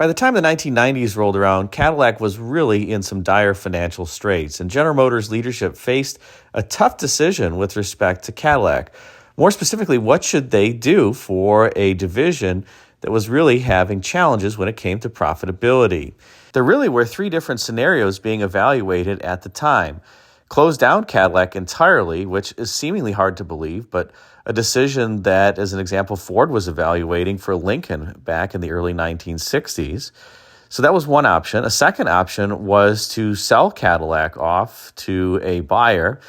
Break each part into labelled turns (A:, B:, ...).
A: By the time the 1990s rolled around, Cadillac was really in some dire financial straits, and General Motors leadership faced a tough decision with respect to Cadillac. More specifically, what should they do for a division that was really having challenges when it came to profitability? There really were three different scenarios being evaluated at the time. Close down Cadillac entirely, which is seemingly hard to believe, but a decision that, as an example, Ford was evaluating for Lincoln back in the early 1960s. So that was one option. A second option was to sell Cadillac off to a buyer.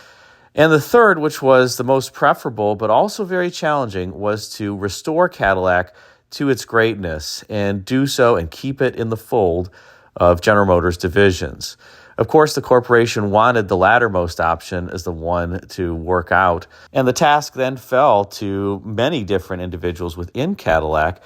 A: And the third, which was the most preferable but also very challenging, was to restore Cadillac to its greatness and do so and keep it in the fold of General Motors divisions. Of course, the corporation wanted the lattermost option as the one to work out, and the task then fell to many different individuals within Cadillac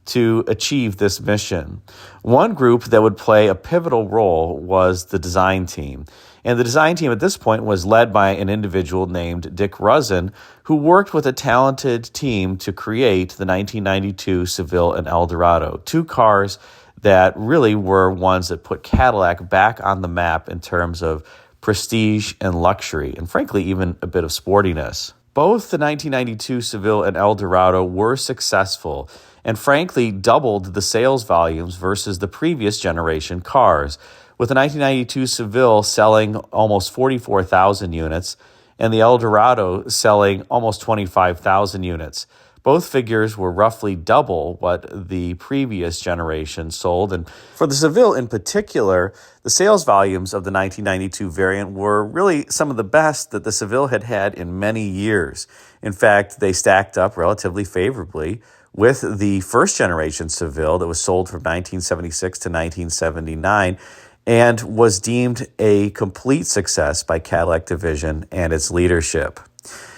A: to achieve this mission. One group that would play a pivotal role was the design team, and the design team at this point was led by an individual named Dick Ruzzin, who worked with a talented team to create the 1992 Seville and Eldorado, two cars that really were ones that put Cadillac back on the map in terms of prestige and luxury, and frankly, even a bit of sportiness. Both the 1992 Seville and Eldorado were successful and frankly doubled the sales volumes versus the previous generation cars, with the 1992 Seville selling almost 44,000 units and the Eldorado selling almost 25,000 units. Both figures were roughly double what the previous generation sold. And for the Seville in particular, the sales volumes of the 1992 variant were really some of the best that the Seville had had in many years. In fact, they stacked up relatively favorably with the first generation Seville that was sold from 1976 to 1979 and was deemed a complete success by Cadillac Division and its leadership.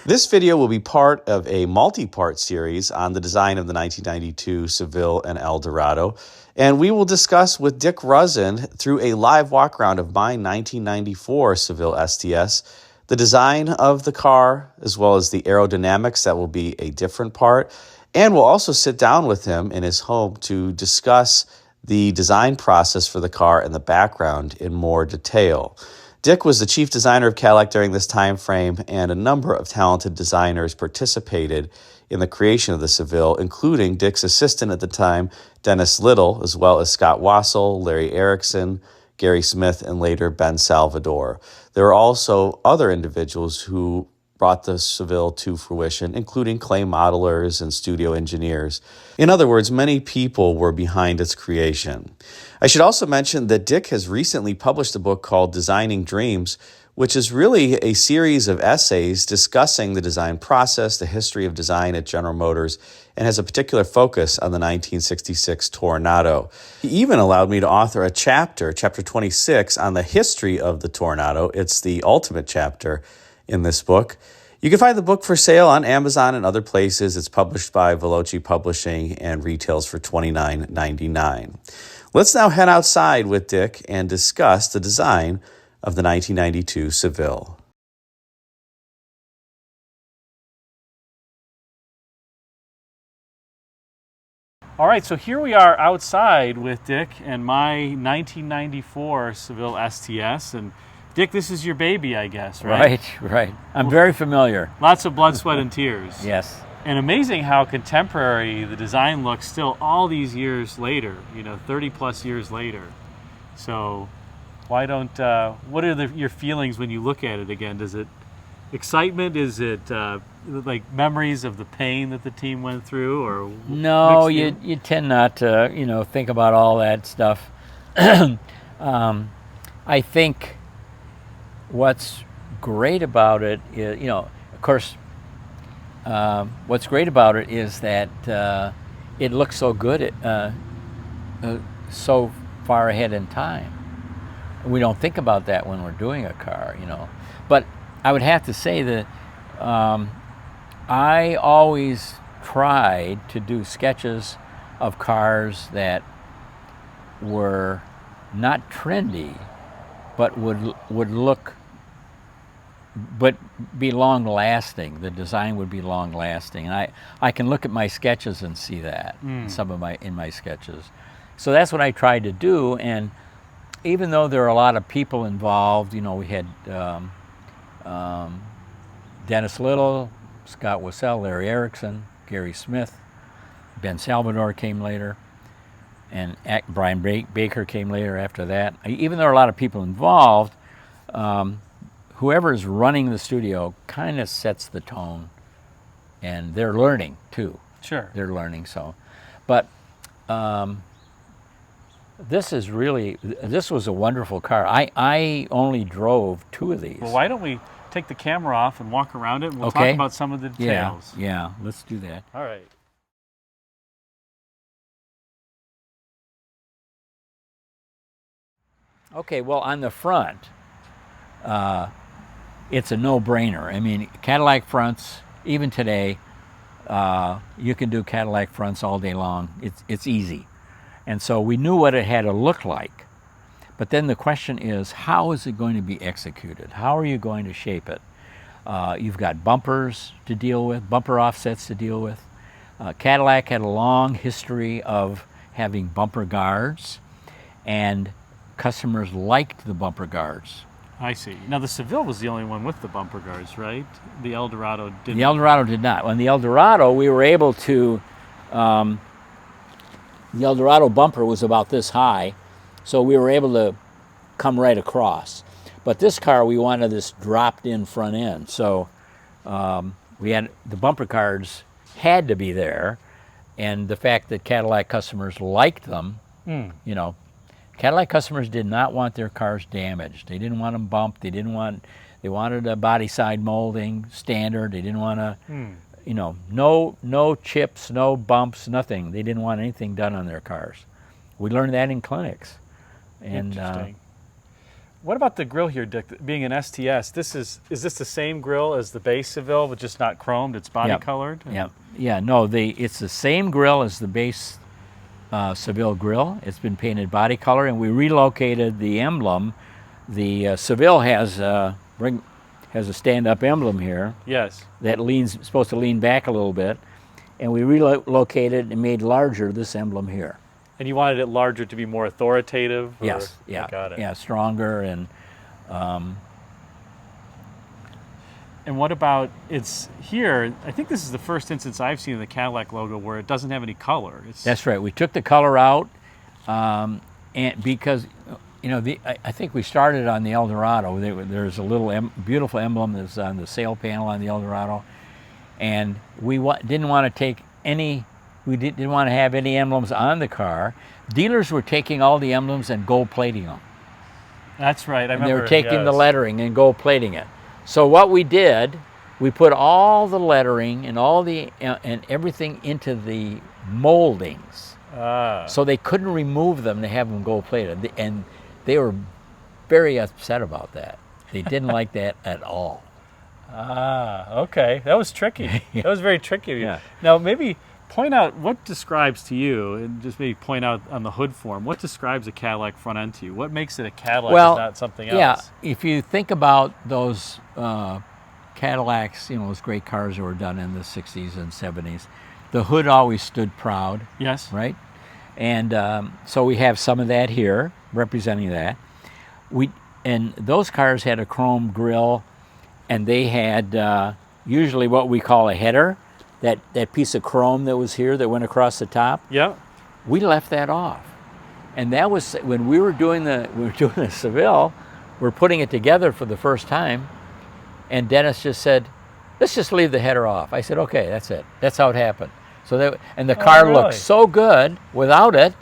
A: This video will be part of a multi-part series on the design of the 1992 Seville and Eldorado, and we will discuss with Dick Ruzzin through a live walk-around of my 1994 Seville STS, the design of the car, as well as the aerodynamics. That will be a different part, and we'll also sit down with him in his home to discuss the design process for the car and the background in more detail. Dick was the chief designer of Cadillac during this time frame, and a number of talented designers participated in the creation of the Seville, including Dick's assistant at the time, Dennis Little, as well as Scott Wassell, Larry Erickson, Gary Smith, and later Ben Salvador. There were also other individuals who brought the Seville to fruition, including clay modelers and studio engineers. In other words, many people were behind its creation. I should also mention that Dick has recently published a book called Designing Dreams, which is really a series of essays discussing the design process, the history of design at General Motors, and has a particular focus on the 1966 Tornado. He even allowed me to author a chapter 26, on the history of the Tornado. It's the ultimate chapter in this book. You can find the book for sale on Amazon and other places. It's published by Veloce Publishing and retails for $29.99. Let's now head outside with Dick and discuss the design of the 1992 Seville.
B: All right, so here we are outside with Dick and my 1994 Seville STS, and Dick, this is your baby, I guess, right?
C: Right. I'm very familiar.
B: Lots of blood, sweat, and tears.
C: Yes.
B: And amazing how contemporary the design looks still all these years later, 30 plus years later. So why don't, what are your feelings when you look at it again? Does it excitement? Is it like memories of the pain that the team went through? Or
C: no, you tend not to, think about all that stuff. I think what's great about it is, of course, what's great about it is that it looks so good, so far ahead in time. We don't think about that when we're doing a car, But I would have to say that I always tried to do sketches of cars that were not trendy, but would look, but be long-lasting. The design would be long-lasting, and I can look at my sketches and see that in my sketches. So that's what I tried to do. And even though there are a lot of people involved, you know, we had Dennis Little, Scott Wassell, Larry Erickson, Gary Smith, Ben Salvador came later, and Brian Baker came later after that. Even though there are a lot of people involved, whoever is running the studio kind of sets the tone, and they're learning too.
B: Sure.
C: They're learning, so. But this was a wonderful car. I only drove 2 of these.
B: Well, why don't we take the camera off and walk around it, and we'll
C: Okay.
B: talk about some of the details.
C: Yeah, let's do that.
B: All right.
C: Okay, well, on the front, it's a no-brainer. I mean, Cadillac fronts, even today, you can do Cadillac fronts all day long. It's easy. And so we knew what it had to look like. But then the question is, how is it going to be executed? How are you going to shape it? You've got bumpers to deal with, bumper offsets to deal with. Cadillac had a long history of having bumper guards, and customers liked the bumper guards.
B: I see. Now, the Seville was the only one with the bumper guards, right? The Eldorado didn't.
C: The Eldorado did not. On the Eldorado, we were able to, the Eldorado bumper was about this high, so we were able to come right across. But this car, we wanted this dropped-in front end, so we had the bumper guards had to be there, and the fact that Cadillac customers liked them, you know, Cadillac customers did not want their cars damaged. They didn't want them bumped. They wanted a body side molding standard. They didn't want to, you know, no chips, no bumps, nothing. They didn't want anything done on their cars. We learned that in clinics. And
B: Interesting. What about the grill here, Dick? Being an STS, is this the same grill as the base Seville, but just not chromed? It's body colored.
C: Yeah. No, it's the same grill as the base Seville grill. It's been painted body color, and we relocated the emblem. The Seville has a stand-up emblem here.
B: Yes.
C: That supposed to lean back a little bit, and we relocated and made larger this emblem here.
B: And you wanted it larger to be more authoritative? Or?
C: Yes. Yeah.
B: I got it.
C: Yeah, stronger and.
B: And what about it's here? I think this is the first instance I've seen of the Cadillac logo where it doesn't have any color.
C: That's right. We took the color out, and because, you know, I think we started on the Eldorado. There's a little beautiful emblem that's on the sail panel on the Eldorado, and we didn't want to take any. We didn't want to have any emblems on the car. Dealers were taking all the emblems and gold plating them.
B: That's right. I remember.
C: They were taking the lettering and gold plating it. So what we did, we put all the lettering and and everything into the moldings. So they couldn't remove them to have them gold plated, and they were very upset about that. They didn't like that at all.
B: Okay, that was tricky.
C: Yeah.
B: That was very tricky of you.
C: Yeah.
B: Now maybe point out what describes to you, and just maybe point out on the hood form, what describes a Cadillac front end to you? What makes it a Cadillac and not something else?
C: Yeah, if you think about those Cadillacs, you know, those great cars that were done in the 60s and 70s, the hood always stood proud.
B: Yes.
C: Right? And so we have some of that here, representing that. And those cars had a chrome grille, and they had usually what we call a header, that piece of chrome that was here that went across the top.
B: Yeah.
C: We left that off. And that was when we were doing the Seville, we're putting it together for the first time, and Dennis just said, let's just leave the header off. I said, okay, that's it. That's how it happened. So the car
B: really?
C: looked so good without it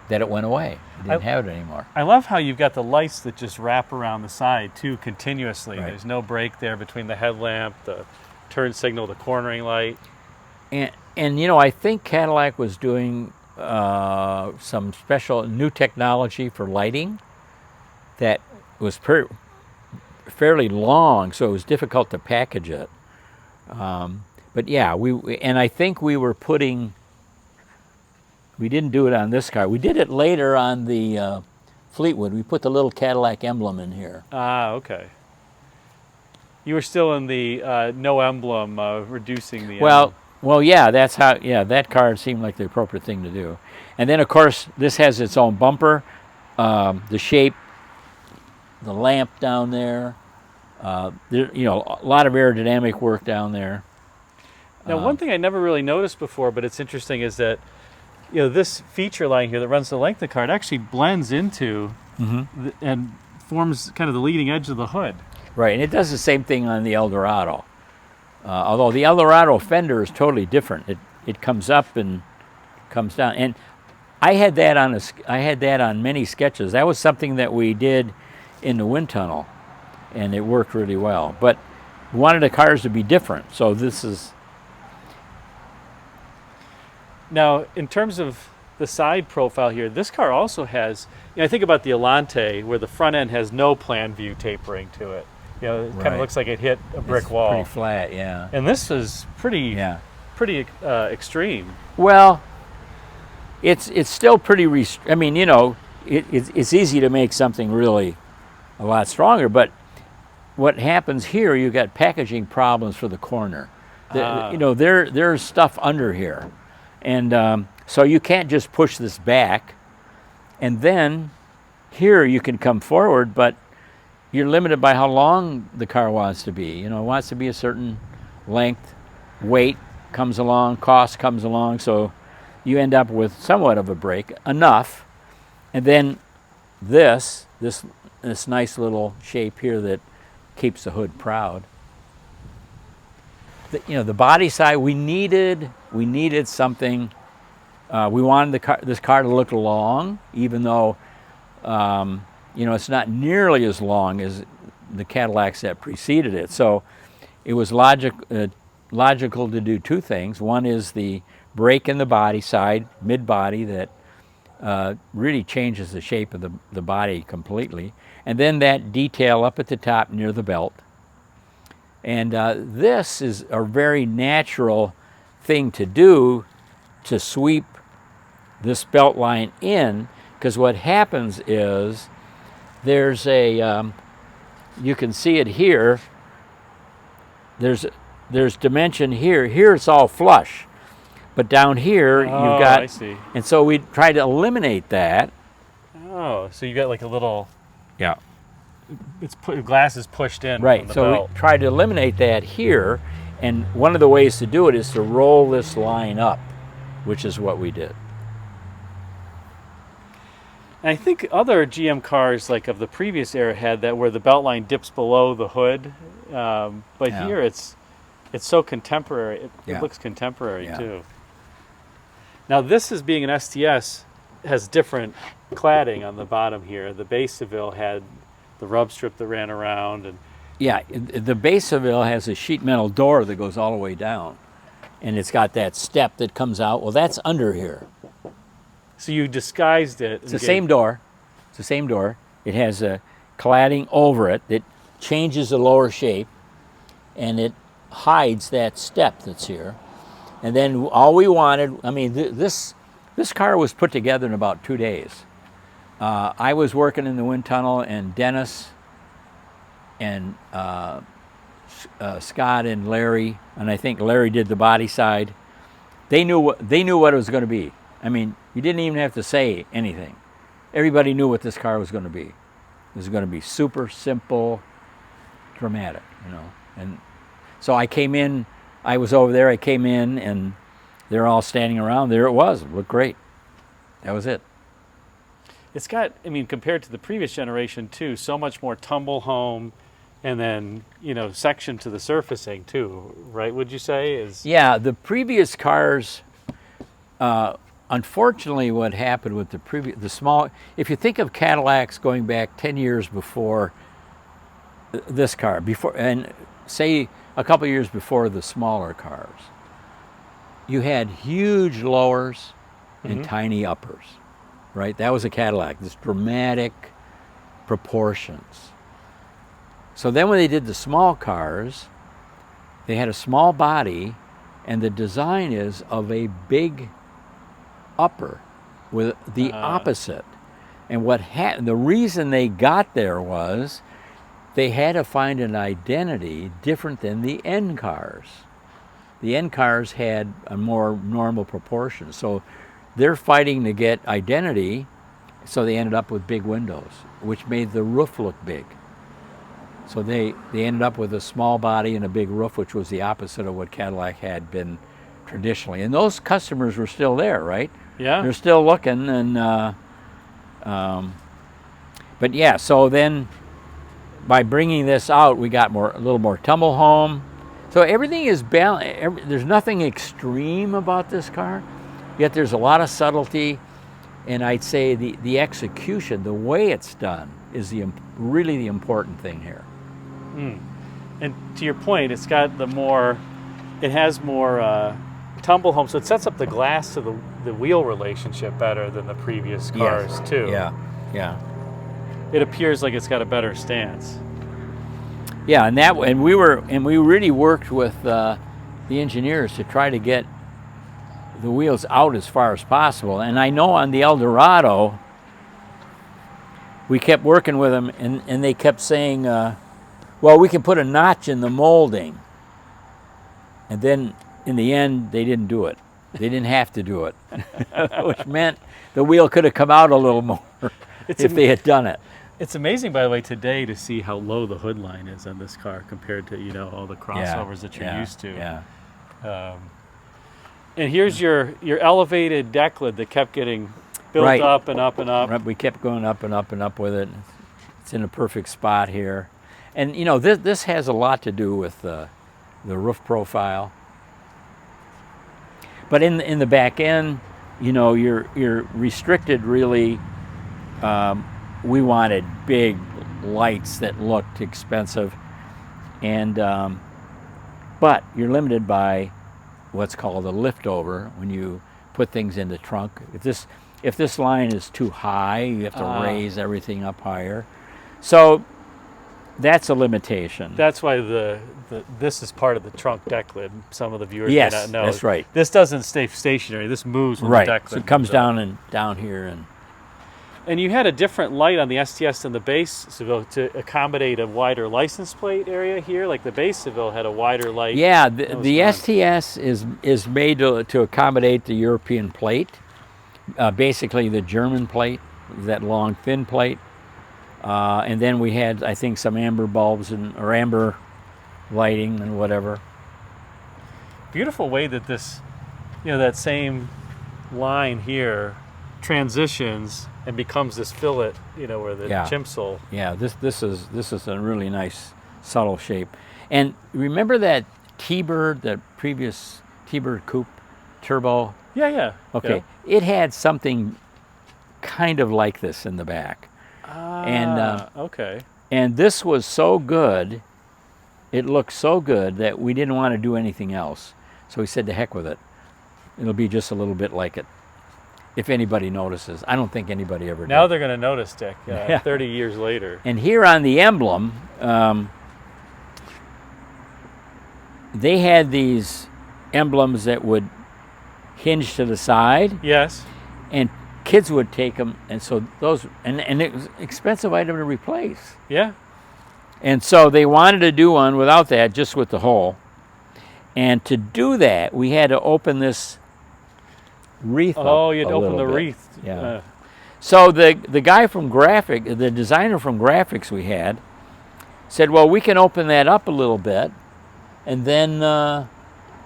C: that it went away. It didn't have it anymore.
B: I love how you've got the lights that just wrap around the side too continuously.
C: Right.
B: There's no break there between the headlamp, the turn signal, the cornering light.
C: And you know, I think Cadillac was doing some special new technology for lighting that was fairly long, so it was difficult to package it. But yeah, and I think we didn't do it on this car. We did it later on the Fleetwood. We put the little Cadillac emblem in here.
B: Okay. You were still in the no emblem, reducing the
C: Well,
B: emblem.
C: Well, yeah, that's how. Yeah, that car seemed like the appropriate thing to do. And then, of course, this has its own bumper, the shape, the lamp down there. You know, a lot of aerodynamic work down there.
B: Now, one thing I never really noticed before, but it's interesting, is that this feature line here that runs the length of the car, it actually blends into and forms kind of the leading edge of the hood.
C: Right, and it does the same thing on the Eldorado. Although the Eldorado fender is totally different. It comes up and comes down. And I had that on many sketches. That was something that we did in the wind tunnel, and it worked really well. But we wanted the cars to be different, so this is.
B: Now, in terms of the side profile here, this car also has, I think about the Elante, where the front end has no plan view tapering to it. It kind
C: Right.
B: of looks like it hit a brick
C: It's
B: wall.
C: pretty flat, yeah.
B: And this is pretty extreme.
C: Well, it's still pretty. I mean, it's easy to make something really a lot stronger, but what happens here? You got packaging problems for the corner. There's stuff under here, and so you can't just push this back, and then here you can come forward, but you're limited by how long the car wants to be. It wants to be a certain length, weight comes along, cost comes along, so you end up with somewhat of a break, enough, and then this nice little shape here that keeps the hood proud. The body side, we needed something. We wanted this car to look long, even though it's not nearly as long as the Cadillacs that preceded it. So it was logical to do two things. One is the break in the body side, mid-body, that really changes the shape of the body completely. And then that detail up at the top near the belt. And this is a very natural thing to do, to sweep this belt line in, because what happens is there's you can see it here, there's dimension here. Here it's all flush, but down here you've got,
B: I see.
C: And so we tried to eliminate that.
B: Oh, so you got like a little,
C: Yeah.
B: glass is pushed in
C: Right,
B: from the
C: so
B: belt.
C: we tried to eliminate that here, and one of the ways to do it is to roll this line up, which is what we did.
B: And I think other GM cars, like of the previous era, had that where the belt line dips below the hood. But
C: Yeah.
B: here it's so contemporary. It
C: Yeah.
B: looks contemporary
C: Yeah.
B: too. Now this, is being an STS, has different cladding on the bottom here. The base Seville had the rub strip that ran around, and
C: Yeah, the base Seville has a sheet metal door that goes all the way down, and it's got that step that comes out. Well, that's under here.
B: so you disguised it.
C: It's the same door. It's the same door. It has a cladding over it that changes the lower shape, and it hides that step that's here. And then all we wanted, this car was put together in about 2 days. I was working in the wind tunnel, and Dennis and Scott and Larry, and I think Larry did the body side. They knew what it was going to be. You didn't even have to say anything. Everybody knew what this car was going to be. It was going to be super simple, dramatic, And so I came in. I was over there. I came in, and they're all standing around. There it was. It looked great. That was it.
B: It's got, compared to the previous generation too, so much more tumble home, and then section to the surfacing too, right? Would you say
C: Yeah, the previous cars. Unfortunately, what happened with the small. If you think of Cadillacs going back 10 years before this car, and say a couple years before the smaller cars, you had huge lowers and tiny uppers, right? That was a Cadillac, this dramatic proportions. So then when they did the small cars, they had a small body, and the design is of a big upper with the opposite. And the reason they got there was they had to find an identity different than the N cars. the end cars had a more normal proportion. So they're fighting to get identity, so they ended up with big windows, which made the roof look big. So they ended up with a small body and a big roof, which was the opposite of what Cadillac had been traditionally. And those customers were still there, right?
B: Yeah.
C: They're still looking, and but yeah. So then, by bringing this out, we got a little more tumble home. So everything is balanced. There's nothing extreme about this car, yet there's a lot of subtlety. And I'd say the execution, the way it's done, is really the important thing here.
B: And to your point, it has more tumble home, so it sets up the glass to the wheel relationship better than the previous cars too.
C: Yeah.
B: It appears like it's got a better stance.
C: Yeah, and we really worked with the engineers to try to get the wheels out as far as possible. And I know on the Eldorado, we kept working with them, and they kept saying, well, we can put a notch in the molding. And then in the end, they didn't do it. They didn't have to do it, which meant the wheel could have come out a little more if they had done it.
B: It's amazing, by the way, today to see how low the hood line is on this car compared to all the crossovers that you're used to.
C: Yeah.
B: And here's your elevated deck lid that kept getting built up and up and up.
C: Right, we kept going up and up and up with it. It's in a perfect spot here. And this has a lot to do with the roof profile. But in the back end, you're restricted really. We wanted big lights that looked expensive, and but you're limited by what's called a liftover when you put things in the trunk. If this line is too high, you have to raise everything up higher. So that's a limitation.
B: That's why this is part of the trunk deck lid. Some of the viewers may not know.
C: That's right.
B: This doesn't stay stationary. This moves when the deck lid
C: so it comes down here.
B: And you had a different light on the STS than the base Seville to accommodate a wider license plate area here. Like the base Seville had a wider light.
C: Yeah, the STS is made to accommodate the European plate, basically the German plate, that long thin plate. And then we had, I think, some amber bulbs or amber lighting and whatever.
B: Beautiful way that this, that same line here transitions and becomes this fillet, where the chimsole.
C: Yeah, this is a really nice subtle shape. And remember that T-Bird, the previous T-Bird coupe turbo?
B: Yeah.
C: Okay, it had something kind of like this in the back.
B: Okay.
C: And this was so good, it looked so good that we didn't want to do anything else. So we said, to heck with it. It'll be just a little bit like it. If anybody notices. I don't think anybody ever did.
B: Now they're going to notice, Dick, 30 years later.
C: And here on the emblem, they had these emblems that would hinge to the side.
B: Yes.
C: And kids would take them, and so those, and it was an expensive item to replace.
B: Yeah.
C: And so they wanted to do one without that, just with the hole. And to do that, we had to open this wreath up.
B: Oh, you had to open the wreath.
C: Yeah. So the guy from the designer from graphics we had, said, well, we can open that up a little bit, and then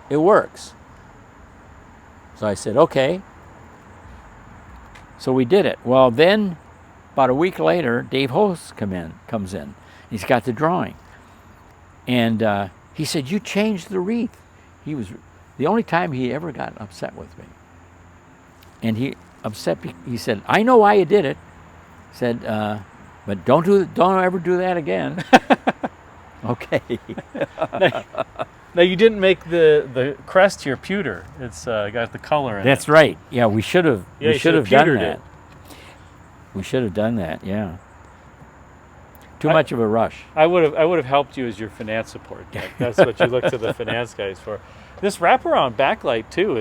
C: it works. So I said, okay. So we did it. Well, then, about a week later, Dave Host comes in. He's got the drawing. And he said, you changed the wreath. He was the only time he ever got upset with me. And he said, I know why you did it. He said, but don't ever do that again. Okay.
B: Now you didn't make the crest to your pewter. It's got the color in it.
C: That's right. Yeah, we should have.
B: Yeah,
C: we should have done that.
B: it.
C: We should have done that. Yeah. Too much of a rush.
B: I would have helped you as your finance support. Dick. That's what you look to the finance guys for. This wraparound backlight too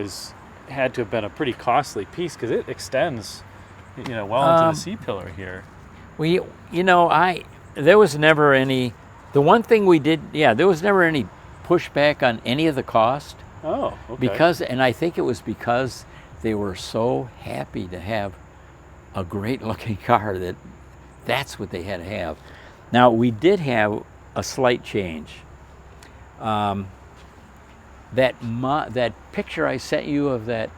B: had to have been a pretty costly piece because it extends, well into the C-pillar here.
C: There was never any. The one thing we did, there was never any pushback on any of the cost.
B: Oh, okay.
C: And I think it was because they were so happy to have a great looking car that's what they had to have. Now, we did have a slight change. That picture I sent you of that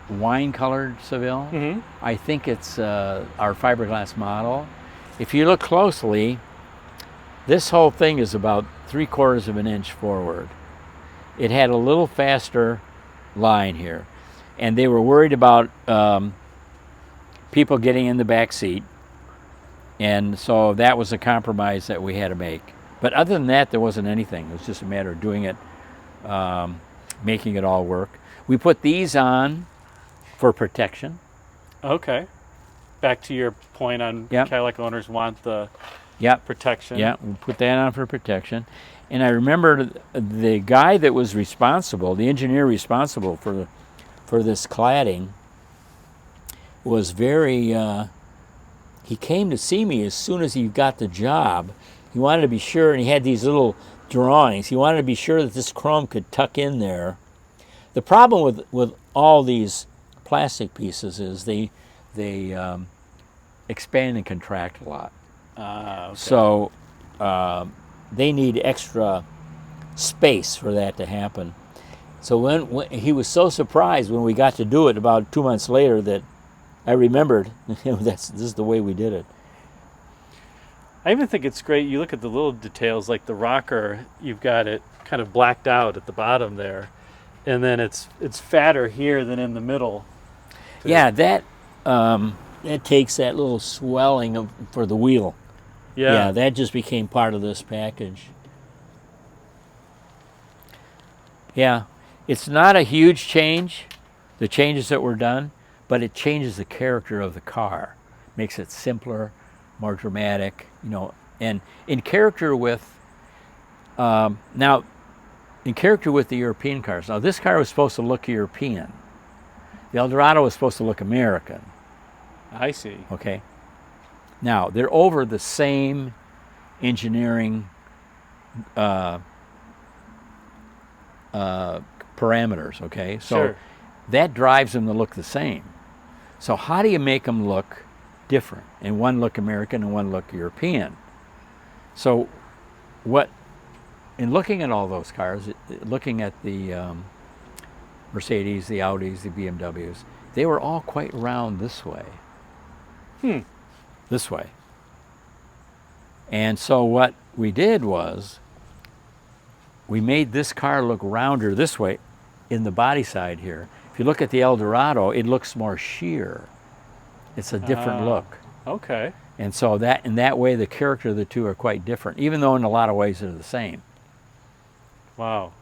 C: wine-colored Seville, I think it's our fiberglass model. If you look closely, this whole thing is about 3/4 of an inch forward. It had a little faster line here, and they were worried about people getting in the back seat, and so that was a compromise that we had to make. But other than that, there wasn't anything. It was just a matter of doing it, making it all work. We put these on for protection.
B: Okay. Back to your point on Cadillac owners want the protection.
C: Yeah, we put that on for protection. And I remember the guy that was responsible, the engineer responsible for this cladding, was very, he came to see me as soon as he got the job. He wanted to be sure, and he had these little drawings. He wanted to be sure that this chrome could tuck in there. The problem with all these plastic pieces is they expand and contract a lot.
B: Okay.
C: So they need extra space for that to happen. So when he was so surprised when we got to do it about 2 months later that I remembered, this is the way we did it.
B: I even think it's great. You look at the little details, like the rocker. You've got it kind of blacked out at the bottom there, and then it's fatter here than in the middle.
C: Yeah, that takes that little swelling for the wheel. Yeah, that just became part of this package. Yeah, it's not a huge change, the changes that were done, but it changes the character of the car, makes it simpler, more dramatic, and in character with the European cars. Now, this car was supposed to look European. The Eldorado was supposed to look American.
B: I see.
C: Okay. Now, they're over the same engineering parameters, okay? So
B: Sure.
C: that drives them to look the same. So how do you make them look different? And one look American and one look European. So in looking at all those cars, looking at the Mercedes, the Audis, the BMWs, they were all quite round this way. This way. And so what we did was we made this car look rounder this way in the body side here. If you look at the Eldorado, it looks more sheer. It's a different look.
B: Okay.
C: And so in that way, the character of the two are quite different, even though in a lot of ways they're the same.
B: Wow.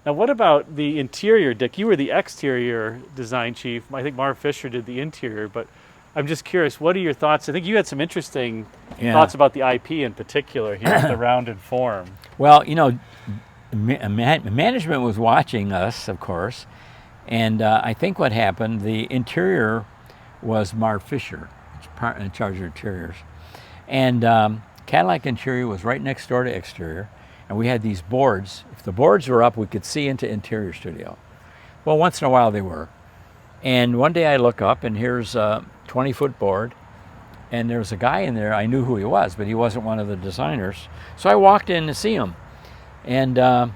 B: Now, what about the interior, Dick? You were the exterior design chief. I think Marv Fisher did the interior, but I'm just curious, what are your thoughts? I think you had some interesting thoughts about the IP in particular here with the rounded form.
C: Well, management was watching us, of course, and I think what happened, the interior was Marv Fisher, in charge of interiors. And Cadillac interior was right next door to exterior, and we had these boards. If the boards were up, we could see into interior studio. Well, once in a while they were. And one day I look up, and here's a 20-foot board, and there was a guy in there. I knew who he was, but he wasn't one of the designers. So I walked in to see him, and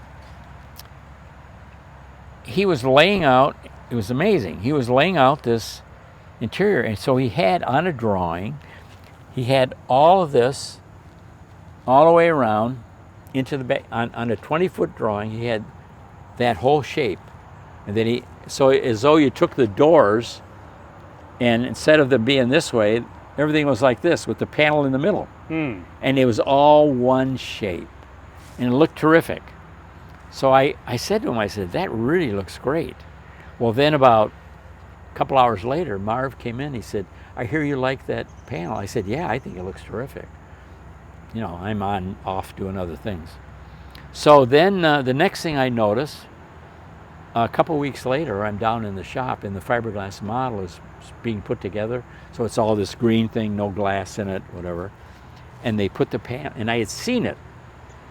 C: he was laying out, it was amazing, he was laying out this interior, and so he had on a drawing, he had all of this all the way around into the back. On a 20-foot drawing, he had that whole shape. And then so as though you took the doors, and instead of them being this way, everything was like this with the panel in the middle. And it was all one shape. And it looked terrific. So I said to him, I said, that really looks great. Well, then about a couple hours later, Marv came in. He said, I hear you like that panel. I said, yeah, I think it looks terrific. I'm off doing other things. So then the next thing I noticed, a couple weeks later, I'm down in the shop, and the fiberglass model is being put together. So it's all this green thing, no glass in it, whatever. And they put the panel, and I had seen it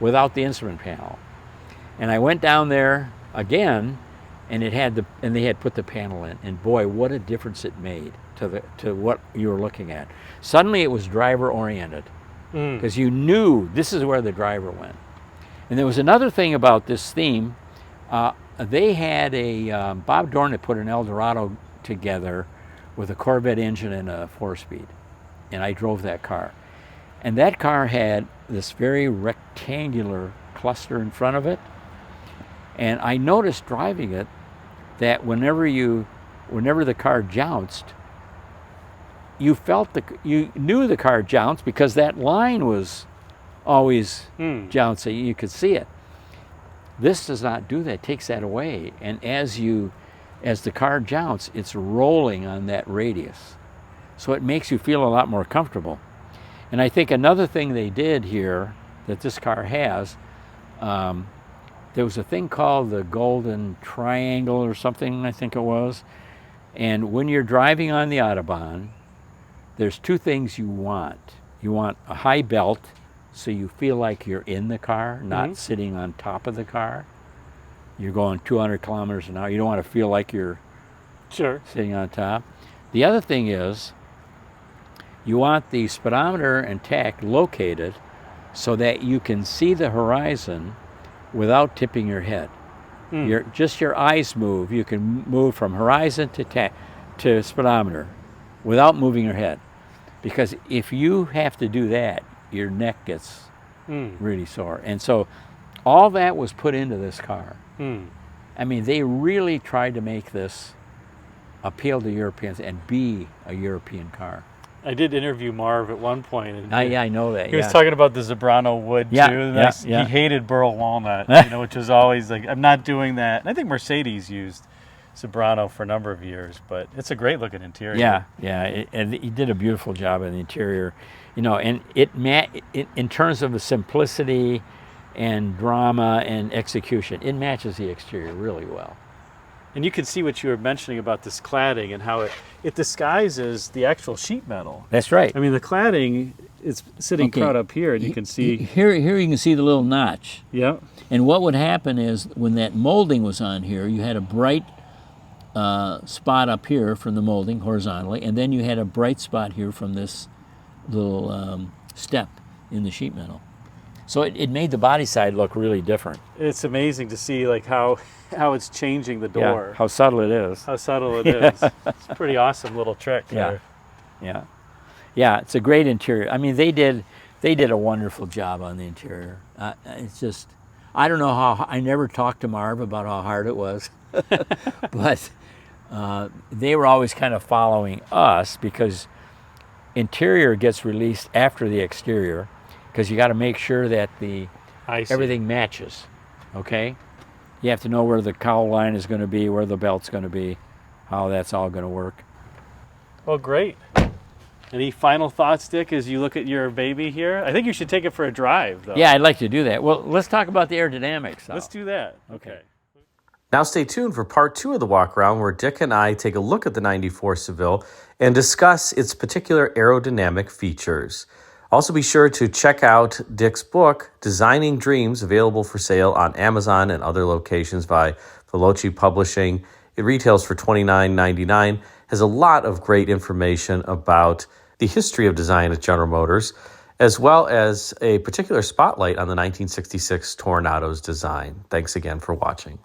C: without the instrument panel. And I went down there again, and they had put the panel in, and boy, what a difference it made to what you were looking at. Suddenly, it was driver oriented because you knew this is where the driver went. And there was another thing about this theme. They had Bob Dorn had put an Eldorado together with a Corvette engine and a 4-speed, and I drove that car. And that car had this very rectangular cluster in front of it. And I noticed driving it that whenever the car jounced, you knew the car jounced because that line was always jouncing. You could see it. This does not do that. It takes that away. And as the car jounts, it's rolling on that radius. So it makes you feel a lot more comfortable. And I think another thing they did here that this car has, there was a thing called the Golden Triangle or something, I think it was. And when you're driving on the Autobahn, there's two things you want. You want a high belt so you feel like you're in the car, not sitting on top of the car. You're going 200 kilometers an hour. You don't want to feel like you're sitting on top. The other thing is you want the speedometer and tach located so that you can see the horizon without tipping your head. Just your eyes move. You can move from horizon to speedometer without moving your head. Because if you have to do that, your neck gets really sore. And so all that was put into this car. I mean, they really tried to make this appeal to Europeans and be a European car.
B: I did interview Marv at one point. And
C: I know that.
B: He was talking about the Zebrano wood too. He hated burl walnut, which was always like, I'm not doing that. And I think Mercedes used Zebrano for a number of years, but it's a great looking interior.
C: And he did a beautiful job in the interior, and in terms of the simplicity and drama and execution, it matches the exterior really well.
B: And you can see what you were mentioning about this cladding and how it disguises the actual sheet metal.
C: That's right.
B: I mean, the cladding is sitting proud up here, and you can see...
C: Here you can see the little notch.
B: Yeah.
C: And what would happen is when that molding was on here, you had a bright spot up here from the molding horizontally, and then you had a bright spot here from this little step in the sheet metal. So it made the body side look really different.
B: It's amazing to see like how it's changing the door.
C: Yeah, how subtle it is.
B: How subtle it is. It's a pretty awesome little trick there.
C: Yeah, it's a great interior. I mean, they did a wonderful job on the interior. It's just, I don't know how, I never talked to Marv about how hard it was, but they were always kind of following us because interior gets released after the exterior because you got to make sure that everything matches, okay? You have to know where the cowl line is going to be, where the belt's going to be, how that's all going to work.
B: Well, great. Any final thoughts, Dick, as you look at your baby here? I think you should take it for a drive, though.
C: Yeah, I'd like to do that. Well, let's talk about the aerodynamics.
B: Let's do that. Okay.
A: Now stay tuned for part 2 of the walk around where Dick and I take a look at the 94 Seville and discuss its particular aerodynamic features. Also be sure to check out Dick's book, Designing Dreams, available for sale on Amazon and other locations by Veloce Publishing. It retails for $29.99, has a lot of great information about the history of design at General Motors, as well as a particular spotlight on the 1966 Tornado's design. Thanks again for watching.